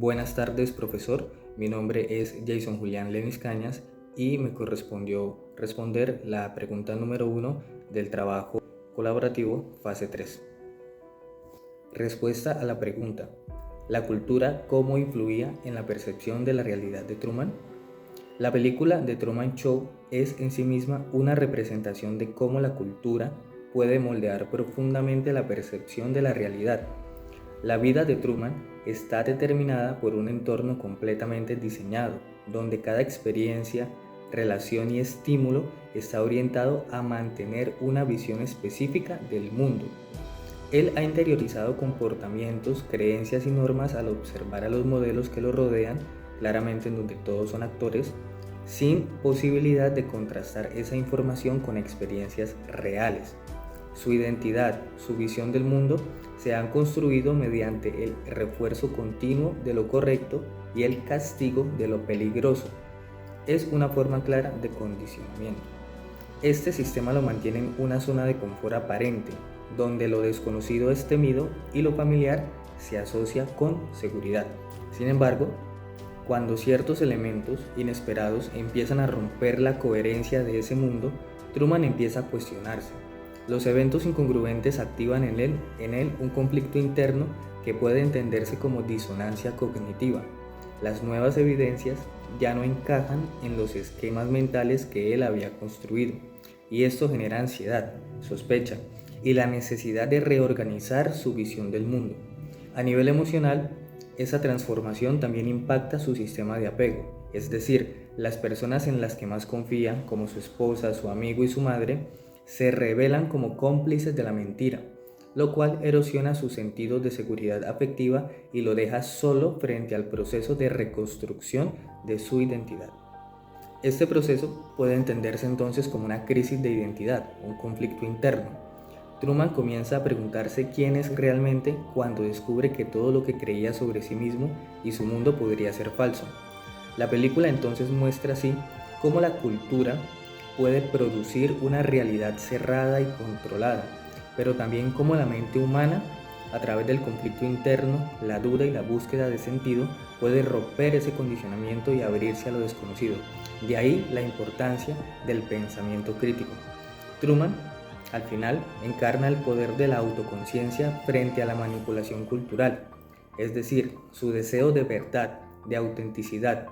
Buenas tardes, profesor. Mi nombre es Jason Julián Lenis Cañas y me correspondió responder la pregunta número 1 del trabajo colaborativo fase 3. Respuesta a la pregunta: ¿la cultura cómo influía en la percepción de la realidad de Truman? La película The Truman Show es en sí misma una representación de cómo la cultura puede moldear profundamente la percepción de la realidad. La vida de Truman está determinada por un entorno completamente diseñado, donde cada experiencia, relación y estímulo está orientado a mantener una visión específica del mundo. Él ha interiorizado comportamientos, creencias y normas al observar a los modelos que lo rodean, claramente en donde todos son actores, sin posibilidad de contrastar esa información con experiencias reales. Su identidad, su visión del mundo se han construido mediante el refuerzo continuo de lo correcto y el castigo de lo peligroso. Es una forma clara de condicionamiento. Este sistema lo mantiene en una zona de confort aparente, donde lo desconocido es temido y lo familiar se asocia con seguridad. Sin embargo, cuando ciertos elementos inesperados empiezan a romper la coherencia de ese mundo, Truman empieza a cuestionarse. Los eventos incongruentes activan en él un conflicto interno que puede entenderse como disonancia cognitiva. Las nuevas evidencias ya no encajan en los esquemas mentales que él había construido, y esto genera ansiedad, sospecha y la necesidad de reorganizar su visión del mundo. A nivel emocional, esa transformación también impacta su sistema de apego, es decir, las personas en las que más confía, como su esposa, su amigo y su madre, se revelan como cómplices de la mentira, lo cual erosiona su sentido de seguridad afectiva y lo deja solo frente al proceso de reconstrucción de su identidad. Este proceso puede entenderse entonces como una crisis de identidad, un conflicto interno. Truman comienza a preguntarse quién es realmente cuando descubre que todo lo que creía sobre sí mismo y su mundo podría ser falso. La película entonces muestra así cómo la cultura puede producir una realidad cerrada y controlada, pero también cómo la mente humana, a través del conflicto interno, la duda y la búsqueda de sentido, puede romper ese condicionamiento y abrirse a lo desconocido. De ahí la importancia del pensamiento crítico. Truman, al final, encarna el poder de la autoconciencia frente a la manipulación cultural, es decir, su deseo de verdad, de autenticidad,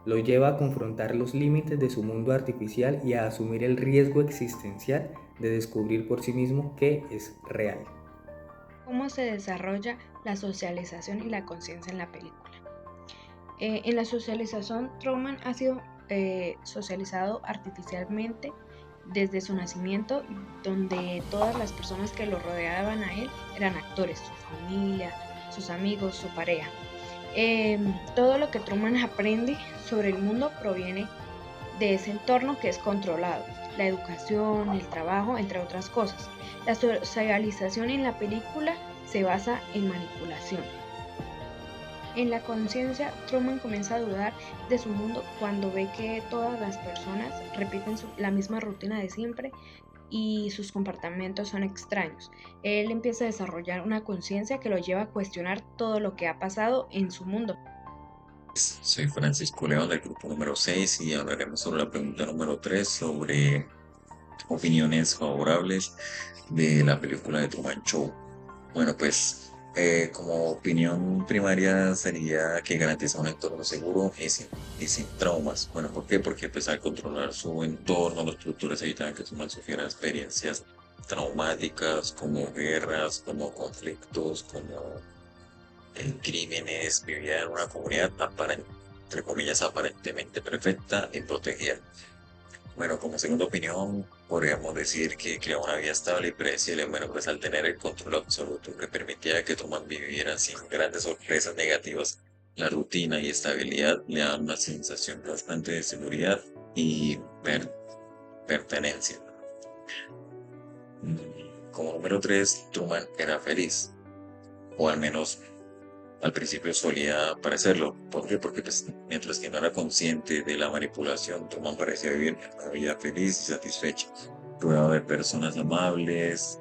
lo lleva a confrontar los límites de su mundo artificial y a asumir el riesgo existencial de descubrir por sí mismo qué es real. ¿Cómo se desarrolla la socialización y la conciencia en la película? En la socialización, Truman ha sido socializado artificialmente desde su nacimiento, donde todas las personas que lo rodeaban a él eran actores, su familia, sus amigos, su pareja. Todo lo que Truman aprende sobre el mundo proviene de ese entorno que es controlado, la educación, el trabajo, entre otras cosas. La socialización en la película se basa en manipulación. En la conciencia, Truman comienza a dudar de su mundo cuando ve que todas las personas repiten la misma rutina de siempre y sus comportamientos son extraños. Él empieza a desarrollar una conciencia que lo lleva a cuestionar todo lo que ha pasado en su mundo. Soy Francisco León del grupo número 6 y hablaremos sobre la pregunta número 3 sobre opiniones favorables de la película de Truman Show. Bueno, pues como opinión primaria sería que garantiza un entorno seguro y sin traumas. Bueno, ¿por qué? Porque pues al controlar su entorno, los productores evitan que Truman sufriera experiencias traumáticas como guerras, como conflictos, como crímenes, vivía en una comunidad entre comillas, aparentemente perfecta y protegida. Bueno, como segunda opinión, podríamos decir que creaba una vida estable y predecible. Bueno, pues al tener el control absoluto que permitía que Truman viviera sin grandes sorpresas negativas, la rutina y estabilidad le daban una sensación constante de seguridad y pertenencia. Como número 3, Truman era feliz, o al menos al principio solía parecerlo. ¿Por qué? Porque pues, mientras que no era consciente de la manipulación, Truman parecía vivir una vida feliz y satisfecha. Rodeado de personas amables,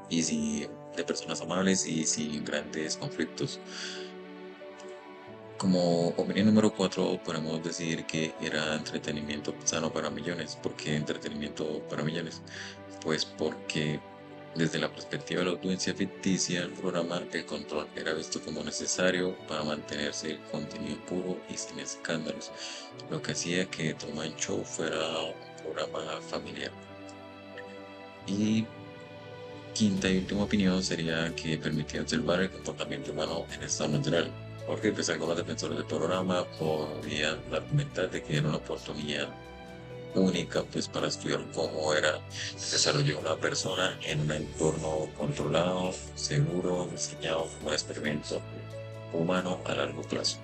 y de personas amables y sin grandes conflictos. Como opinión número 4, podemos decir que era entretenimiento sano para millones. ¿Por qué entretenimiento para millones? Pues porque desde la perspectiva de la audiencia ficticia, el programa El Control era visto como necesario para mantenerse el contenido puro y sin escándalos, lo que hacía que Truman Show fuera un programa familiar. Y quinta y última opinión sería que permitía observar el comportamiento humano en estado natural, porque pues algunos defensores del programa podían argumentar de que era una oportunidad única pues para estudiar cómo era el desarrollo de una persona en un entorno controlado, seguro, diseñado como un experimento humano a largo plazo.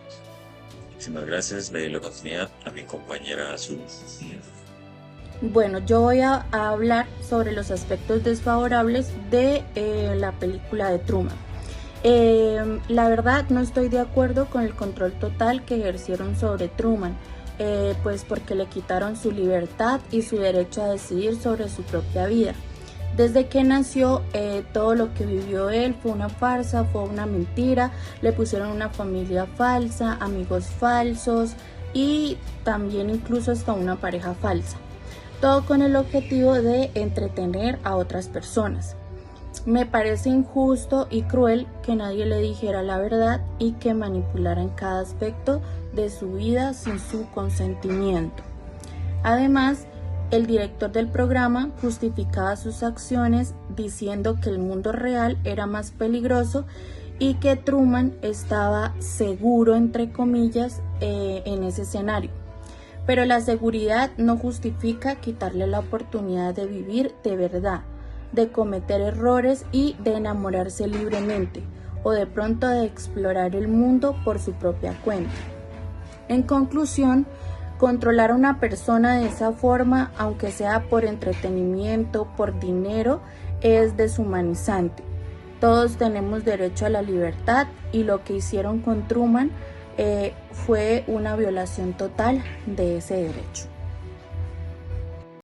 Muchísimas gracias, le doy la oportunidad a mi compañera Azul. Bueno, yo voy a hablar sobre los aspectos desfavorables de la película de Truman. La verdad no estoy de acuerdo con el control total que ejercieron sobre Truman, pues porque le quitaron su libertad y su derecho a decidir sobre su propia vida. Desde que nació, todo lo que vivió él fue una farsa, fue una mentira, le pusieron una familia falsa, amigos falsos y también incluso hasta una pareja falsa. Todo con el objetivo de entretener a otras personas. Me parece injusto y cruel que nadie le dijera la verdad y que manipulara en cada aspecto de su vida sin su consentimiento. Además, el director del programa justificaba sus acciones diciendo que el mundo real era más peligroso y que Truman estaba seguro, entre comillas, en ese escenario. Pero la seguridad no justifica quitarle la oportunidad de vivir de verdad, de cometer errores y de enamorarse libremente, o de pronto de explorar el mundo por su propia cuenta. En conclusión, controlar a una persona de esa forma, aunque sea por entretenimiento, por dinero, es deshumanizante. Todos tenemos derecho a la libertad y lo que hicieron con Truman fue una violación total de ese derecho.